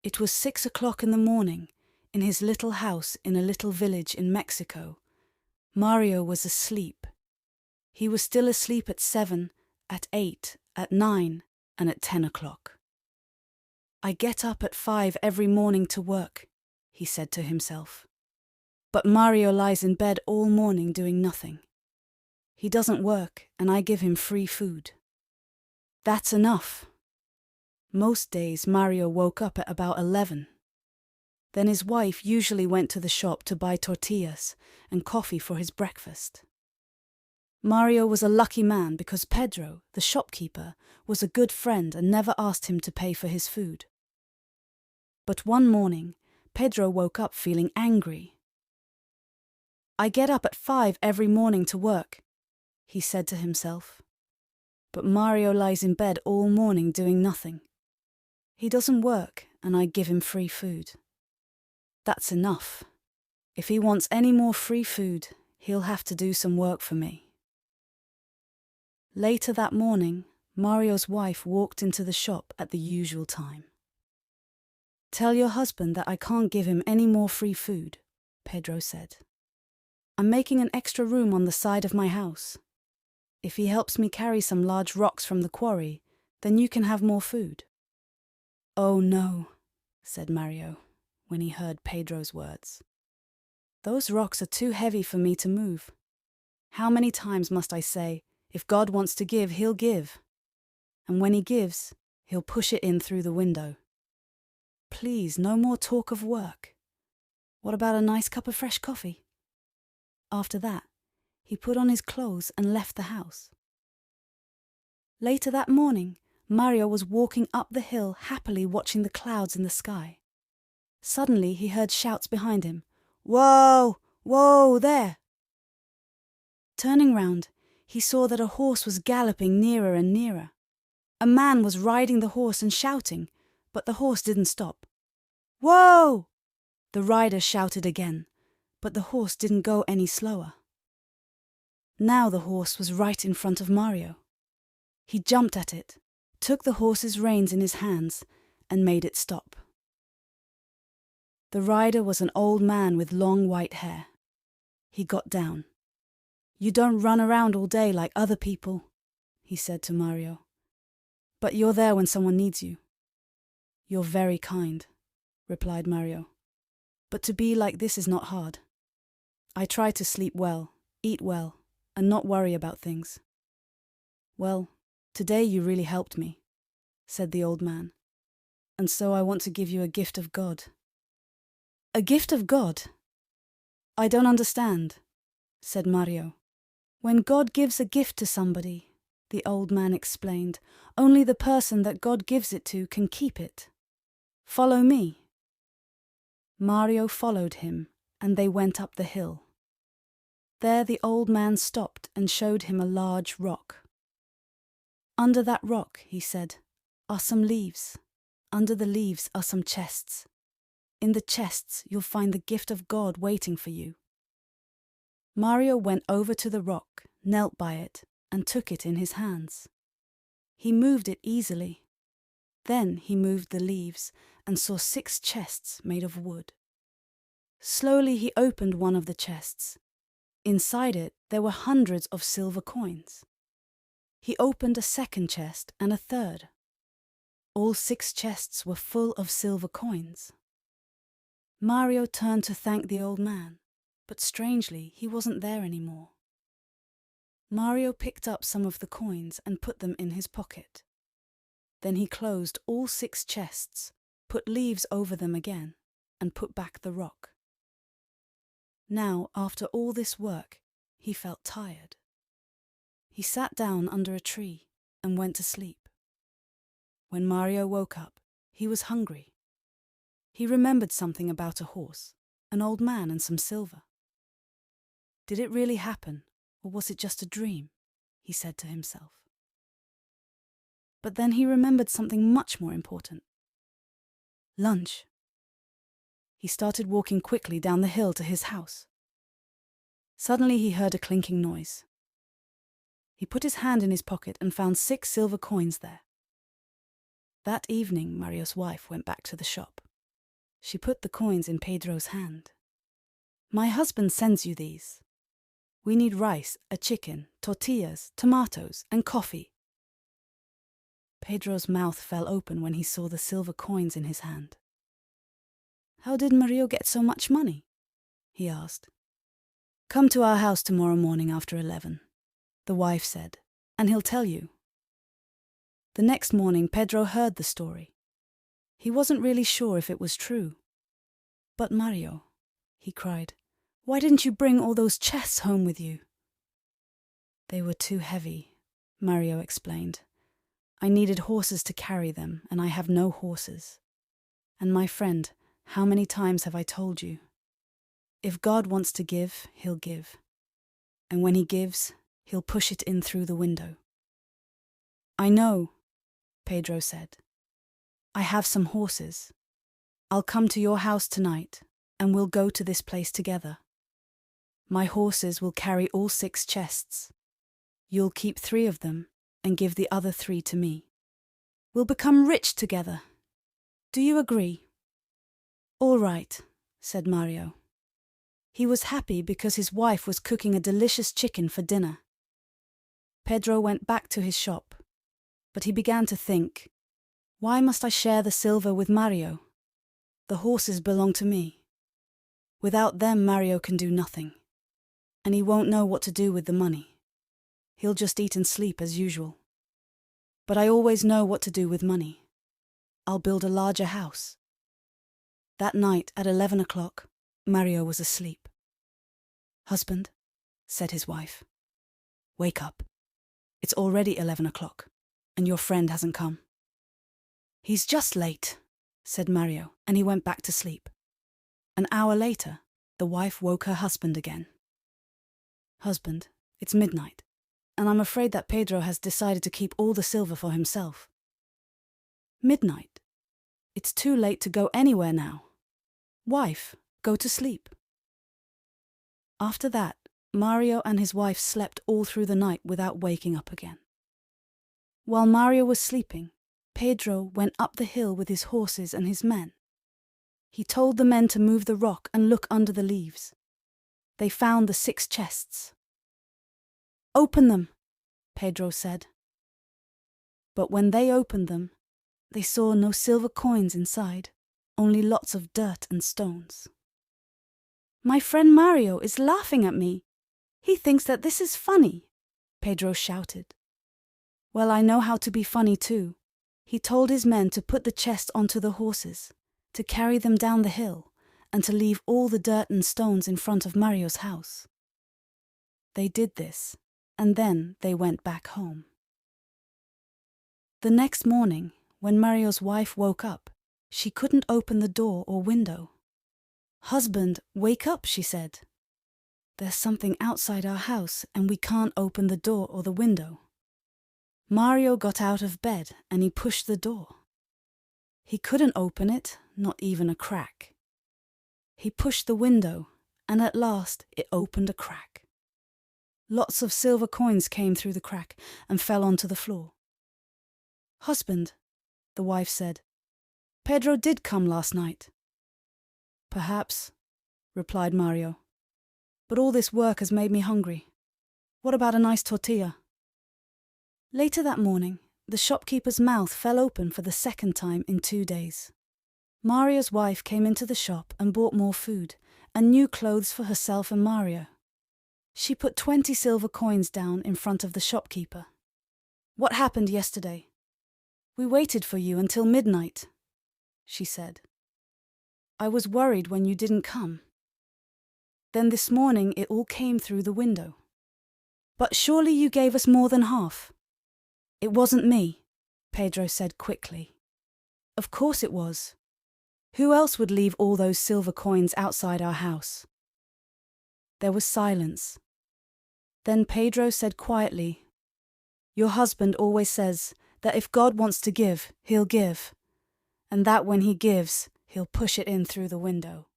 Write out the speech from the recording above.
It was 6 o'clock in the morning, in his little house in a little village in Mexico. Mario was asleep. He was still asleep at 7, at 8, at 9, and at 10 o'clock. I get up at 5 every morning to work, he said to himself. But Mario lies in bed all morning doing nothing. He doesn't work, and I give him free food. That's enough. Most days Mario woke up at about 11. Then his wife usually went to the shop to buy tortillas and coffee for his breakfast. Mario was a lucky man because Pedro, the shopkeeper, was a good friend and never asked him to pay for his food. But one morning, Pedro woke up feeling angry. I get up at 5 every morning to work, he said to himself. But Mario lies in bed all morning doing nothing. He doesn't work, and I give him free food. That's enough. If he wants any more free food, he'll have to do some work for me. Later that morning, Mario's wife walked into the shop at the usual time. Tell your husband that I can't give him any more free food, Pedro said. I'm making an extra room on the side of my house. If he helps me carry some large rocks from the quarry, then you can have more food. Oh no, said Mario, when he heard Pedro's words. Those rocks are too heavy for me to move. How many times must I say, if God wants to give, he'll give. And when he gives, he'll push it in through the window. Please, no more talk of work. What about a nice cup of fresh coffee? After that, he put on his clothes and left the house. Later that morning, Mario was walking up the hill happily watching the clouds in the sky. Suddenly he heard shouts behind him. Whoa! Whoa, there! Turning round, he saw that a horse was galloping nearer and nearer. A man was riding the horse and shouting, but the horse didn't stop. Whoa! The rider shouted again, but the horse didn't go any slower. Now the horse was right in front of Mario. He jumped at it, took the horse's reins in his hands, and made it stop. The rider was an old man with long white hair. He got down. You don't run around all day like other people, he said to Mario. But you're there when someone needs you. You're very kind, replied Mario. But to be like this is not hard. I try to sleep well, eat well, and not worry about things. Well, today you really helped me, said the old man. And so I want to give you a gift of God. A gift of God? I don't understand, said Mario. When God gives a gift to somebody, the old man explained, only the person that God gives it to can keep it. Follow me. Mario followed him, and they went up the hill. There the old man stopped and showed him a large rock. Under that rock, he said, are some leaves. Under the leaves are some chests. In the chests you'll find the gift of God waiting for you. Mario went over to the rock, knelt by it, and took it in his hands. He moved it easily. Then he moved the leaves and saw 6 chests made of wood. Slowly he opened one of the chests. Inside it there were hundreds of silver coins. He opened a second chest and a third. All 6 chests were full of silver coins. Mario turned to thank the old man, but strangely he wasn't there anymore. Mario picked up some of the coins and put them in his pocket. Then he closed all 6 chests, put leaves over them again, and put back the rock. Now, after all this work, he felt tired. He sat down under a tree and went to sleep. When Mario woke up, he was hungry. He remembered something about a horse, an old man and some silver. Did it really happen, or was it just a dream? He said to himself. But then he remembered something much more important. Lunch. He started walking quickly down the hill to his house. Suddenly he heard a clinking noise. He put his hand in his pocket and found 6 silver coins there. That evening, Mario's wife went back to the shop. She put the coins in Pedro's hand. My husband sends you these. We need rice, a chicken, tortillas, tomatoes, and coffee. Pedro's mouth fell open when he saw the silver coins in his hand. How did Mario get so much money? He asked. Come to our house tomorrow morning after 11, the wife said, and he'll tell you. The next morning, Pedro heard the story. He wasn't really sure if it was true. But Mario, he cried, why didn't you bring all those chests home with you? They were too heavy, Mario explained. I needed horses to carry them, and I have no horses. And my friend, how many times have I told you? If God wants to give, he'll give. And when he gives, he'll push it in through the window. I know, Pedro said. I have some horses. I'll come to your house tonight, and we'll go to this place together. My horses will carry all 6 chests. You'll keep 3 of them and give the other 3 to me. We'll become rich together. Do you agree? All right, said Mario. He was happy because his wife was cooking a delicious chicken for dinner. Pedro went back to his shop, but he began to think, why must I share the silver with Mario? The horses belong to me. Without them, Mario can do nothing, and he won't know what to do with the money. He'll just eat and sleep as usual. But I always know what to do with money. I'll build a larger house. That night at 11 o'clock, Mario was asleep. Husband, said his wife, wake up. It's already 11 o'clock, and your friend hasn't come. He's just late, said Mario, and he went back to sleep. An hour later, the wife woke her husband again. Husband, it's midnight, and I'm afraid that Pedro has decided to keep all the silver for himself. Midnight? It's too late to go anywhere now. Wife, go to sleep. After that, Mario and his wife slept all through the night without waking up again. While Mario was sleeping, Pedro went up the hill with his horses and his men. He told the men to move the rock and look under the leaves. They found the 6 chests. Open them, Pedro said. But when they opened them, they saw no silver coins inside, only lots of dirt and stones. My friend Mario is laughing at me. He thinks that this is funny, Pedro shouted. Well, I know how to be funny too. He told his men to put the chest onto the horses, to carry them down the hill, and to leave all the dirt and stones in front of Mario's house. They did this, and then they went back home. The next morning, when Mario's wife woke up, she couldn't open the door or window. Husband, wake up, she said. There's something outside our house, and we can't open the door or the window. Mario got out of bed and he pushed the door. He couldn't open it, not even a crack. He pushed the window, and at last it opened a crack. Lots of silver coins came through the crack and fell onto the floor. Husband, the wife said, Pedro did come last night. Perhaps, replied Mario. But all this work has made me hungry. What about a nice tortilla? Later that morning, the shopkeeper's mouth fell open for the 2nd time in 2 days. Mario's wife came into the shop and bought more food and new clothes for herself and Mario. She put 20 silver coins down in front of the shopkeeper. What happened yesterday? We waited for you until midnight, she said. I was worried when you didn't come. Then this morning it all came through the window. But surely you gave us more than half. It wasn't me, Pedro said quickly. Of course it was. Who else would leave all those silver coins outside our house? There was silence. Then Pedro said quietly, Your husband always says that if God wants to give, he'll give, and that when he gives, he'll push it in through the window.